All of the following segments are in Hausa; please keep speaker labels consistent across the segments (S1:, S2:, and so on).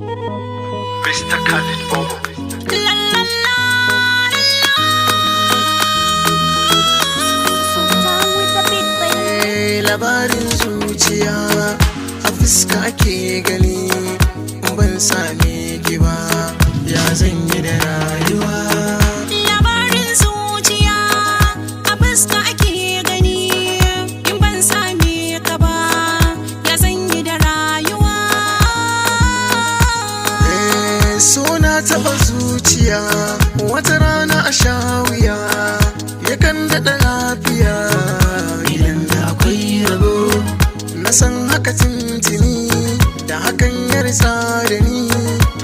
S1: Mr. Khalid Bobo.
S2: Labarin zuciya a fuska ke gani, ban same ki ba ya zan yi da rayuwa.
S3: Labarin zuciya a fuska ke gani, in ban same ka ba ya zan yi da rayuwa.
S2: So na taɓa zuciya wata rana a sha wuya, yakan daɗa lafiya idan da akwai rabo. Na san haka tintini da hakan ya ritsa da ni,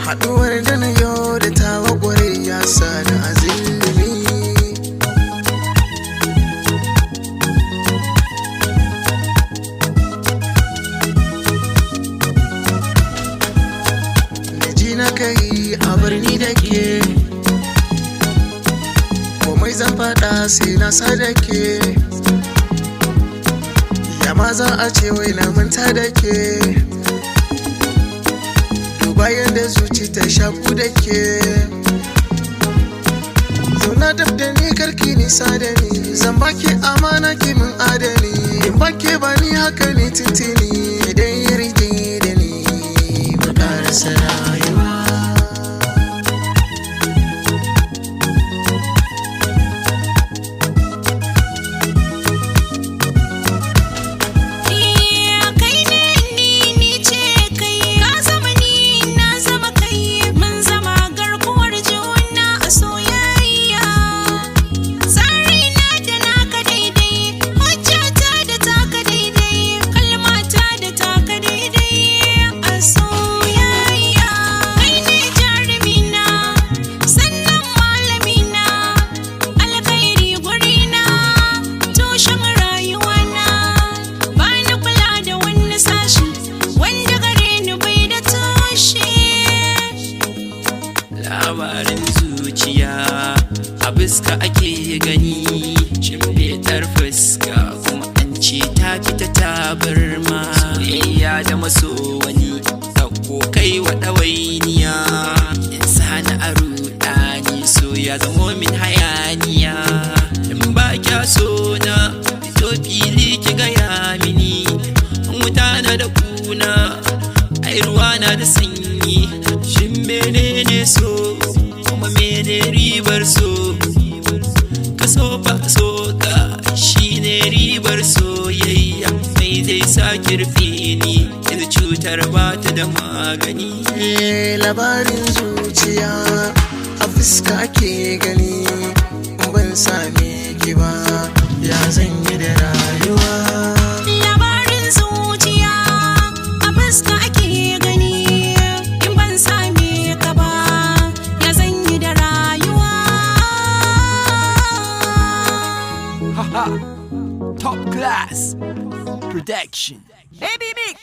S2: haɗuwar da na yau da tawa ƙwarai ya sa da azilimi. Na ji na kai a birni da ke, komai zan faɗa sai na sadake. Yama za a ce wai na manta da ke, bayan da zuci ta shaku da ke. Zauna dab da ni karki nisa da ni, zan baki amana ki min adani. In baki ba ni haka ne tintini, idan ya rike da ni mu karasa rayuwa.
S4: Labarin zuciya a fuska ake gani, cimbetar fuska kuma an ce ta fita tabarma. Soyayya da maso wani ɗauko kai wa ɗawainiya, in sani a ruɗani so ya zamo min hayaniya. In ba kya so na fito fili ki gaya mini, wuta na da kuna ai ruwa na da sanyi. Shin menene so kuma mene ribar so? Ka so ba so ka shine ribar soyayya. Mai zai sa kirfi ni yanzu cutar ba ta da magani.
S2: Labarin zuciya a fuska ke gani, ban same ki ba ya zan yi da rayuwa.
S3: Labarin zuciya a fuska ke gani, in ban same ka ba ya zan yi da rayuwa.
S5: Haha, top class production. Baby mix.